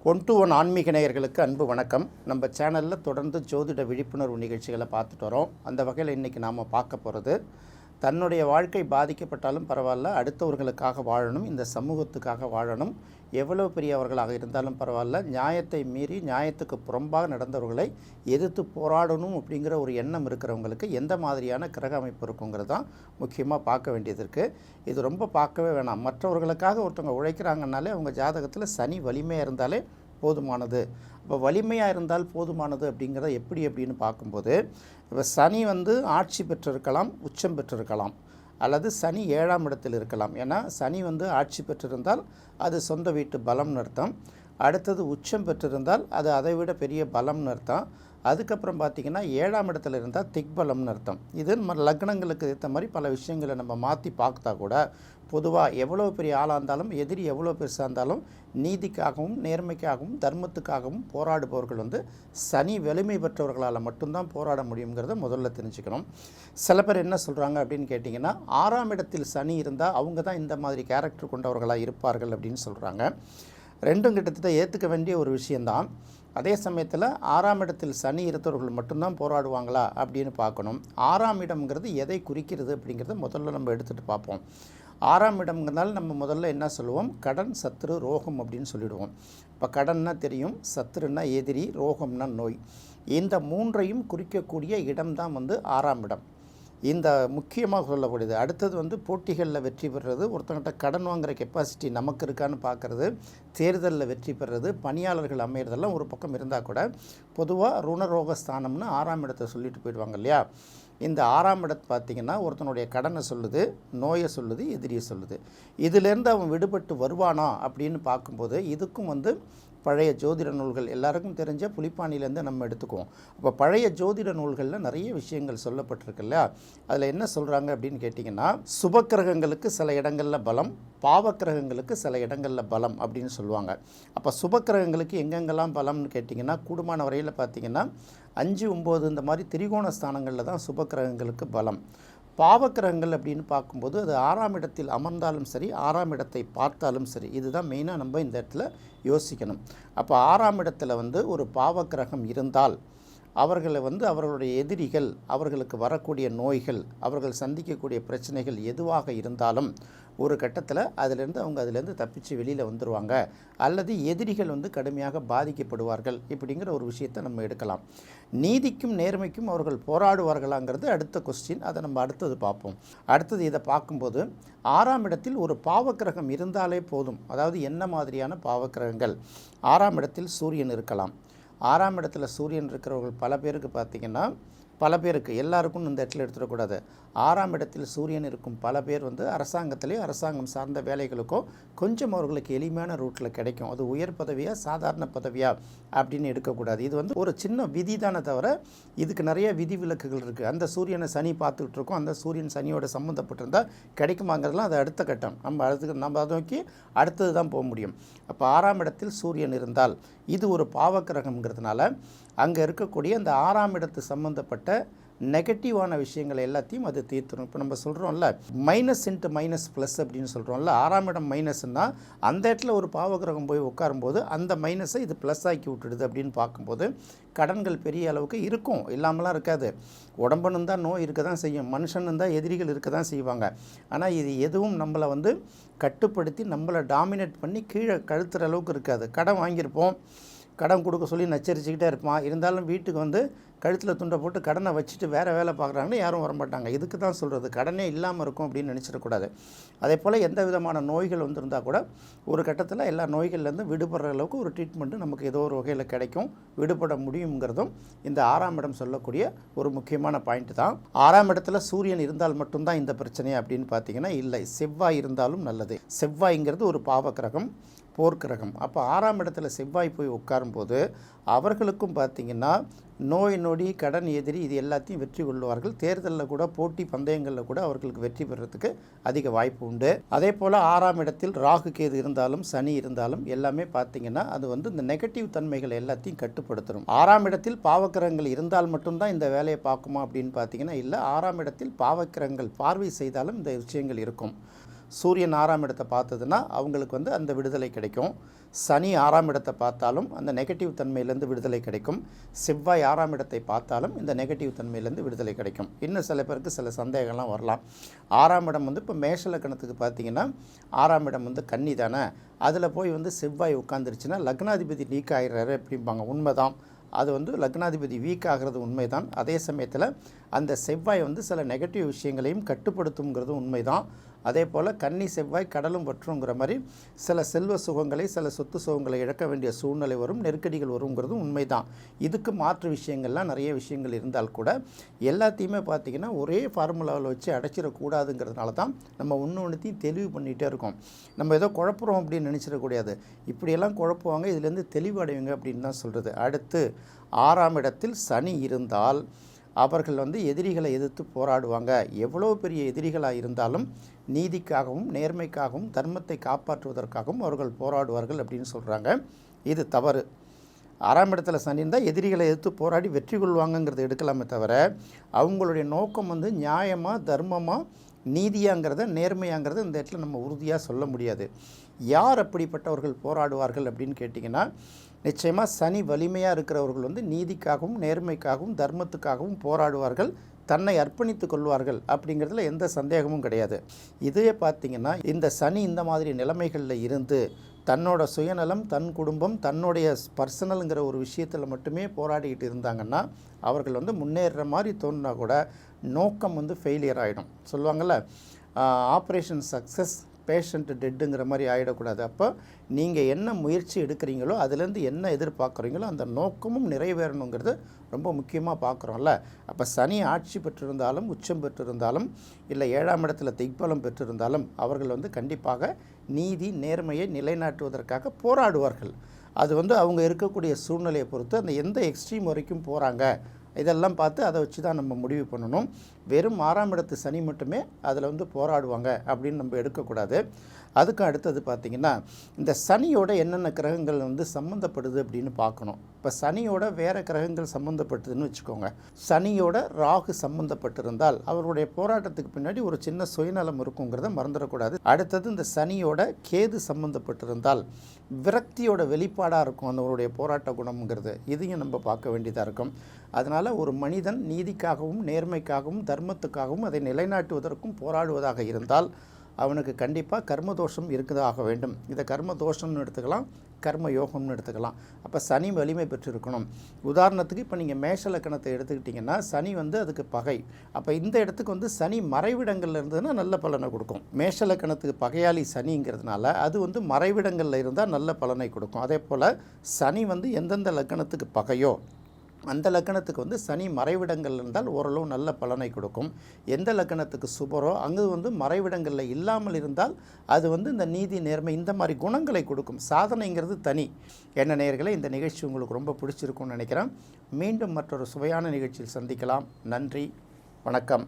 One to one ஆன்மீக நேயர்களுக்கு அன்பு வணக்கம். நம்ம சேனலில் தொடர்ந்து ஜோதிட விழிப்புணர்வு நிகழ்ச்சிகளை பார்த்துட்டு வரோம். அந்த வகையில் இன்றைக்கி நாம் பார்க்க போகிறது, தன்னுடைய வாழ்க்கை பாதிக்கப்பட்டாலும் பரவாயில்ல, அடுத்தவர்களுக்காக வாழணும், இந்த சமூகத்துக்காக வாழணும், எவ்வளோ பெரியவர்களாக இருந்தாலும் பரவாயில்ல, நியாயத்தை மீறி நியாயத்துக்கு புறம்பாக நடந்தவர்களை எதிர்த்து போராடணும் அப்படிங்கிற ஒரு எண்ணம் இருக்கிறவங்களுக்கு எந்த மாதிரியான கிரக அமைப்பு இருக்குங்கிறது தான் முக்கியமாக பார்க்க வேண்டியது இருக்குது. இது ரொம்ப பார்க்கவே வேணாம். மற்றவர்களுக்காக ஒருத்தவங்க உழைக்கிறாங்கனாலே அவங்க ஜாதகத்தில் சனி வலிமையாக இருந்தாலே போதுமானது. இப்போ வலிமையாக இருந்தால் போதுமானது அப்படிங்கிறத அப்படின்னு பார்க்கும்போது, இப்போ சனி ஆட்சி பெற்றிருக்கலாம், உச்சம் பெற்றிருக்கலாம், அல்லது சனி 7ஆம் இடத்தில் இருக்கலாம். ஏன்னா சனி ஆட்சி பெற்றிருந்தால் அது சொந்த வீட்டு பலம்னு அர்த்தம். அடுத்தது உச்சம் பெற்றிருந்தால் அது அதை விட பெரிய பலம்னு அர்த்தம். அதுக்கப்புறம் பார்த்திங்கன்னா 7ஆம் இடத்துல இருந்தால் திக்பலம்னு அர்த்தம். இது நம்ம லக்னங்களுக்கு ஏற்ற மாதிரி பல விஷயங்களை நம்ம மாற்றி பார்த்தா கூட பொதுவாக எவ்வளோ பெரிய ஆளாக இருந்தாலும், எதிரி எவ்வளோ பெருசாக இருந்தாலும், நீதிக்காகவும் நேர்மைக்காகவும் தர்மத்துக்காகவும் போராடுபவர்கள் சனி வலிமை பெற்றவர்களால் மட்டும்தான் போராட முடியுங்கிறத முதல்ல தெரிஞ்சுக்கணும். சில பேர் என்ன சொல்கிறாங்க அப்படின்னு கேட்டிங்கன்னா, 6ஆம் இடத்தில் சனி இருந்தால் அவங்க தான் இந்த மாதிரி கேரக்டர் கொண்டவர்களாக இருப்பார்கள் அப்படின்னு சொல்கிறாங்க. ரெண்டும் கிட்டத்தட்ட ஏற்றுக்க வேண்டிய ஒரு விஷயந்தான். அதே சமயத்தில் 6ஆம் இடத்தில் சனி இருந்தவர்கள் மட்டும்தான் போராடுவாங்களா அப்படின்னு பார்க்கணும். 6ஆம் இடம்ங்கிறது எதை குறிக்கிறது அப்படிங்கிறத முதல்ல நம்ம எடுத்துகிட்டு பார்ப்போம். 6ஆம் இடம்ங்கிறதால நம்ம முதல்ல என்ன சொல்லுவோம், கடன், சத்துரு, ரோகம் அப்படின்னு சொல்லிடுவோம். இப்போ கடன்னா தெரியும், சத்துருன்னா எதிரி, ரோகம்னா நோய். இந்த மூன்றையும் குறிக்கக்கூடிய இடம்தான் 6ஆம் இடம். இந்த முக்கியமாக சொல்லக்கூடியது. அடுத்தது போட்டிகளில் வெற்றி பெறுறது, ஒருத்தங்கிட்ட கடன் வாங்குகிற கெப்பாசிட்டி நமக்கு இருக்கான்னு பார்க்குறது, தேர்தலில் வெற்றி பெறுறது, பணியாளர்கள் அமையிறதெல்லாம் ஒரு பக்கம் இருந்தால் கூட பொதுவாக ருணரோக ஸ்தானம்னு 6ஆம் இடத்தை சொல்லிட்டு போயிடுவாங்க இல்லையா. இந்த 6ஆம் இடத்தை பார்த்திங்கன்னா ஒருத்தனுடைய கடனை சொல்லுது, நோயை சொல்லுது, எதிரியை சொல்லுது. இதிலேருந்து அவன் விடுபட்டு வருவானா அப்படின்னு பார்க்கும்போது இதுக்கும் பழைய ஜோதிட நூல்கள் எல்லாருக்கும் தெரிஞ்ச புலிப்பாணியிலேருந்து நம்ம எடுத்துக்குவோம். அப்போ பழைய ஜோதிட நூல்களில் நிறைய விஷயங்கள் சொல்லப்பட்டிருக்கு இல்லையா. அதில் என்ன சொல்கிறாங்க அப்படின்னு கேட்டிங்கன்னா, சுபக்கிரகங்களுக்கு சில இடங்களில் பலம், பாவக்கிரகங்களுக்கு சில இடங்களில் பலம் அப்படின்னு சொல்லுவாங்க. அப்போ சுபக்கிரகங்களுக்கு எங்கெங்கெல்லாம் பலம்னு கேட்டிங்கன்னா, கூடுமான வரையில் பார்த்திங்கன்னா 5, 9 இந்த மாதிரி திரிகோண ஸ்தானங்களில் தான் சுபக்கிரகங்களுக்கு பலம். பாவக்கிரகங்கள் அப்படின்னு பார்க்கும்போது அது 6ஆம் இடத்தில் அமர்ந்தாலும் சரி, 6ஆம் இடத்தை பார்த்தாலும் சரி, இதுதான் மெயினாக நம்ம இந்த இடத்துல யோசிக்கணும். அப்போ 6ஆம் இடத்துல ஒரு பாவக்கிரகம் இருந்தால் அவர்களை அவர்களுடைய எதிரிகள், அவர்களுக்கு வரக்கூடிய நோய்கள், அவர்கள் சந்திக்கக்கூடிய பிரச்சனைகள் எதுவாக இருந்தாலும் ஒரு கட்டத்தில் அதிலேருந்து தப்பிச்சு வெளியில் வந்துடுவாங்க, அல்லது எதிரிகள் கடுமையாக பாதிக்கப்படுவார்கள் இப்படிங்கிற ஒரு விஷயத்தை நம்ம எடுக்கலாம். நீதிக்கும் நேர்மைக்கும் அவர்கள் போராடுவார்களாங்கிறது அடுத்த கொஸ்டின். அதை நம்ம அடுத்தது பார்ப்போம். அடுத்தது இதை பார்க்கும்போது 6ஆம் இடத்தில் ஒரு பாவக்கிரகம் இருந்தாலே போதும். அதாவது என்ன மாதிரியான பாவக்கிரகங்கள்? 6ஆம் இடத்தில் சூரியன் இருக்கலாம். 6ஆம் இடத்துல சூரியன் இருக்கிறவர்கள் பல பேருக்கு பார்த்திங்கன்னா, எல்லாருக்கும் இந்த இடத்துல எடுத்துடக்கூடாது. 6ஆம் இடத்தில் சூரியன் இருக்கும் பல பேர் அரசாங்கத்திலேயோ அரசாங்கம் சார்ந்த வேலைகளுக்கோ கொஞ்சம் அவர்களுக்கு எளிமையான ரூட்டில் கிடைக்கும். அது உயர் பதவியா சாதாரண பதவியா அப்படின்னு எடுக்கக்கூடாது. இது ஒரு சின்ன விதி தானே தவிர இதுக்கு நிறைய விதி விலக்குகள் இருக்குது. அந்த சூரியனை சனி பார்த்துக்கிட்டு இருக்கோம், அந்த சூரியன் சனியோட சம்மந்தப்பட்டிருந்தால் கிடைக்குமாங்கிறதுலாம் அது அடுத்த கட்டம். நம்ம அதை நோக்கி அடுத்தது தான் போக முடியும். அப்போ 6ஆம் இடத்தில் சூரியன் இருந்தால் இது ஒரு பாவக்கிரகம்ங்கிறதுனால அங்கே இருக்கக்கூடிய அந்த 6ஆம் இடத்து சம்மந்தப்பட்ட நெகட்டிவான விஷயங்கள் எல்லாத்தையும் அது தீர்த்துடும். இப்போ நம்ம சொல்கிறோம்ல, மைனஸ் இன்ட்டு மைனஸ் ப்ளஸ் அப்படின்னு சொல்கிறோம்ல. 6ஆம் இடம் மைனஸ்னால் அந்த இடத்துல ஒரு பாவகிரகம் போய் உட்காரும்போது அந்த மைனஸை இது ப்ளஸ் ஆக்கி விட்டுடுது அப்படின்னு பார்க்கும்போது கடன்கள் பெரிய அளவுக்கு இருக்கும், இல்லாமலாம் இருக்காது. உடம்புன்னு இருந்தால் நோய் இருக்க தான் செய்யும், மனுஷன் இருந்தால் எதிரிகள் இருக்க தான் செய்வாங்க. ஆனால் இது எதுவும் நம்மளை கட்டுப்படுத்தி நம்மளை டாமினேட் பண்ணி கீழே கழுத்துற அளவுக்கு இருக்காது. கடன் வாங்கியிருப்போம், கடன் கொடுக்க சொல்லி நச்சரிச்சுக்கிட்டே இருப்பான். இருந்தாலும் வீட்டுக்கு கழுத்தில் துண்டை போட்டு கடனை வச்சுட்டு வேறு வேலை பார்க்குறாங்கன்னு யாரும் வரமாட்டாங்க. இதுக்கு தான் சொல்கிறது, கடனே இல்லாமல் இருக்கும் அப்படின்னு நினச்சிடக்கூடாது. அதே போல் எந்த விதமான நோய்கள் இருந்தால் கூட ஒரு கட்டத்தில் எல்லா நோய்கள்லேருந்து விடுபடுற அளவுக்கு ஒரு ட்ரீட்மெண்ட்டு நமக்கு ஏதோ ஒரு வகையில் கிடைக்கும், விடுபட முடியுங்கிறதும் இந்த 6ஆம் இடம் சொல்லக்கூடிய ஒரு முக்கியமான பாயிண்ட் தான். 6ஆம் இடத்துல சூரியன் இருந்தால் மட்டும்தான் இந்த பிரச்சனை அப்படின்னு பார்த்தீங்கன்னா இல்லை, செவ்வாய் இருந்தாலும் நல்லது. செவ்வாய்ங்கிறது ஒரு பாவக்கிரகம், போர்க்கிரகம். அப்போ 6ஆம் இடத்துல செவ்வாய் போய் உட்காரும்போது அவர்களுக்கும் பார்த்திங்கன்னா நோய் நொடி, கடன், எதிரி இது எல்லாத்தையும் வெற்றி கொள்வார்கள். தேர்தலில் கூட, போட்டி பந்தயங்களில் கூட அவர்களுக்கு வெற்றி பெறுறதுக்கு அதிக வாய்ப்பு உண்டு. அதே போல் 6ஆம் இடத்தில் ராகு கேது இருந்தாலும் சனி இருந்தாலும் எல்லாமே பார்த்திங்கன்னா அது இந்த நெகட்டிவ் தன்மைகள் எல்லாத்தையும் கட்டுப்படுத்தணும். 6ஆம் இடத்தில் பாவக்கிரகங்கள் இருந்தால் மட்டும்தான் இந்த வேலையை பார்க்குமா அப்படின்னு பார்த்திங்கன்னா இல்லை, 6ஆம் இடத்தில் பாவக்கிரகங்கள் பார்வை செய்தாலும் இந்த விஷயங்கள் இருக்கும். சூரியன் 6ஆம் இடத்தை பார்த்ததுன்னா அவங்களுக்கு வந்து அந்த விடுதலை கிடைக்கும். சனி 6ஆம் இடத்தை பார்த்தாலும் அந்த நெகட்டிவ் தன்மையிலேருந்து விடுதலை கிடைக்கும். செவ்வாய் 6ஆம் இடத்தை பார்த்தாலும் இந்த நெகட்டிவ் தன்மையிலேருந்து விடுதலை கிடைக்கும். இன்னும் சில பேருக்கு சில சந்தேகம்லாம் வரலாம். 6ஆம் இடம் வந்து இப்போ மேஷ லக்னத்துக்கு பார்த்தீங்கன்னா 6ஆம் இடம் வந்து கன்னி தானே, அதில் போய் வந்து செவ்வாய் உட்காந்துருச்சுன்னா லக்னாதிபதி நீக் ஆகிடுறாரு அப்படிம்பாங்க. உண்மைதான். அது வந்து லக்னாதிபதி வீக் ஆகிறது உண்மைதான். அதே சமயத்தில் அந்த செவ்வாய் வந்து சில நெகட்டிவ் விஷயங்களையும் கட்டுப்படுத்துங்கிறது உண்மைதான். அதே போல் கன்னி செவ்வாய் கடலும் வற்றுங்கிற மாதிரி சில செல்வ சுகங்களை சில சொத்து சுகங்களை இழக்க வேண்டிய சூழ்நிலை வரும், நெருக்கடிகள் வருங்கிறது உண்மைதான். இதுக்கு மாற்று விஷயங்கள்லாம் நிறைய விஷயங்கள் இருந்தால் கூட எல்லாத்தையுமே பார்த்திங்கன்னா ஒரே ஃபார்முலாவில் வச்சு அடைச்சிடக்கூடாதுங்கிறதுனால தான் நம்ம ஒன்றையும் தெளிவு பண்ணிகிட்டே இருக்கோம். நம்ம ஏதோ குழப்புறோம் அப்படின்னு நினச்சிடக்கூடாது. இப்படியெல்லாம் குழப்புவாங்க, இதுலேருந்து தெளிவு அடையுங்க அப்படின்னு தான் சொல்கிறது. அடுத்து 6ஆம் இடத்தில் சனி இருந்தால் அவர்கள் வந்து எதிரிகளை எதிர்த்து போராடுவாங்க. எவ்வளோ பெரிய எதிரிகளாக இருந்தாலும் நீதிக்காகவும் நேர்மைக்காகவும் தர்மத்தை காப்பாற்றுவதற்காகவும் அவர்கள் போராடுவார்கள் அப்படின்னு சொல்கிறாங்க. இது தவறு. 6ஆம் இடத்துல சனி இருந்தால் எதிரிகளை எதிர்த்து போராடி வெற்றி கொள்வாங்கங்கிறத எடுக்கலாமே தவிர அவங்களுடைய நோக்கம் வந்து நியாயமாக தர்மமாக நீதியாங்கிறத நேர்மையாங்கிறத இந்த இடத்துல நம்ம உறுதியாக சொல்ல முடியாது. யார் அப்படிப்பட்டவர்கள் போராடுவார்கள் அப்படின்னு கேட்டிங்கன்னா, நிச்சயமாக சனி வலிமையாக இருக்கிறவர்கள் வந்து நீதிக்காகவும் நேர்மைக்காகவும் தர்மத்துக்காகவும் போராடுவார்கள், தன்னை அர்ப்பணித்து கொள்வார்கள். அப்படிங்கிறதுல எந்த சந்தேகமும் கிடையாது. இதே பார்த்திங்கன்னா இந்த சனி இந்த மாதிரி நிலைமைகளில் இருந்து தன்னோட சுயநலம், தன் குடும்பம், தன்னுடைய பர்சனலுங்கிற ஒரு விஷயத்தில் மட்டுமே போராடிக்கிட்டு இருந்தாங்கன்னா அவர்கள் வந்து முன்னேறுற மாதிரி தோணுனா கூட நோக்கம் வந்து ஃபெயிலியர் ஆகிடும். சொல்லுவாங்கள்ல, ஆப்ரேஷன் சக்ஸஸ் பேஷண்ட் டெட்டுங்கிற மாதிரி ஆகிடக்கூடாது. அப்போ நீங்கள் என்ன முயற்சி எடுக்கிறீங்களோ அதுலேருந்து என்ன எதிர்பார்க்குறீங்களோ அந்த நோக்கமும் நிறைவேறணுங்கிறது ரொம்ப முக்கியமாக பார்க்குறோம்ல. அப்போ சனி ஆட்சி பெற்றிருந்தாலும் உச்சம் பெற்றிருந்தாலும் இல்லை 7ஆம் இடத்துல திக்பலம் பெற்றிருந்தாலும் அவர்கள் வந்து கண்டிப்பாக நீதி நேர்மையை நிலைநாட்டுவதற்காக போராடுவார்கள். அது வந்து அவங்க இருக்கக்கூடிய சூழ்நிலையை பொறுத்து அந்த எந்த எக்ஸ்ட்ரீம் வரைக்கும் போகிறாங்க இதெல்லாம் பார்த்து அதை வச்சு தான் நம்ம முடிவு பண்ணணும். வெறும் 6ஆம் இடத்து சனி மட்டுமே அதில் வந்து போராடுவாங்க அப்படின்னு நம்ம எடுக்கக்கூடாது. அதுக்கு அடுத்தது பார்த்திங்கன்னா இந்த சனியோட என்னென்ன கிரகங்கள் வந்து சம்மந்தப்படுது அப்படின்னு பார்க்கணும். இப்போ சனியோட வேறு கிரகங்கள் சம்மந்தப்பட்டதுன்னு வச்சுக்கோங்க. சனியோட ராகு சம்மந்தப்பட்டிருந்தால் அவருடைய போராட்டத்துக்கு பின்னாடி ஒரு சின்ன சுயநலம் இருக்குங்கிறத மறந்துடக்கூடாது. அடுத்தது இந்த சனியோட கேது சம்மந்தப்பட்டிருந்தால் விரக்தியோட வெளிப்பாடாக இருக்கும் அவருடைய போராட்ட குணம்ங்கிறது. இதையும் நம்ம பார்க்க வேண்டியதாக இருக்கும். அதனால் ஒரு மனிதன் நீதிக்காகவும் நேர்மைக்காகவும் தர்மத்துக்காகவும் அதை நிலைநாட்டுவதற்கும் போராடுவதாக இருந்தால் அவனுக்கு கண்டிப்பாக கர்மதோஷம் இருக்குதாக வேண்டும். இதை கர்மதோஷம்னு எடுத்துக்கலாம், கர்ம யோகம்னு எடுத்துக்கலாம். அப்போ சனி வலிமை பெற்றிருக்கணும். உதாரணத்துக்கு இப்போ நீங்கள் மேஷ லக்கணத்தை எடுத்துக்கிட்டிங்கன்னா சனி வந்து அதுக்கு பகை. அப்போ இந்த இடத்துக்கு வந்து சனி மறைவிடங்களில் இருந்ததுன்னா நல்ல பலனை கொடுக்கும். மேஷ லக்கணத்துக்கு பகையாளி சனிங்கிறதுனால அது வந்து மறைவிடங்களில் இருந்தால் நல்ல பலனை கொடுக்கும். அதே போல் சனி வந்து எந்தெந்த லக்கணத்துக்கு பகையோ அந்த லக்கணத்துக்கு வந்து சனி மறைவிடங்கள் இருந்தால் ஓரளவு நல்ல பலனை கொடுக்கும். எந்த லக்கணத்துக்கு சுபரோ அங்கு வந்து மறைவிடங்களில் இல்லாமல் இருந்தால் அது வந்து இந்த நீதி நேர்மை இந்த மாதிரி குணங்களை கொடுக்கும். சாதனைங்கிறது தனி. என்ன நேயர்களே, இந்த நிகழ்ச்சி உங்களுக்கு ரொம்ப பிடிச்சிருக்கும்னு நினைக்கிறேன். மீண்டும் மற்றொரு சுவையான நிகழ்ச்சியில் சந்திக்கலாம். நன்றி, வணக்கம்.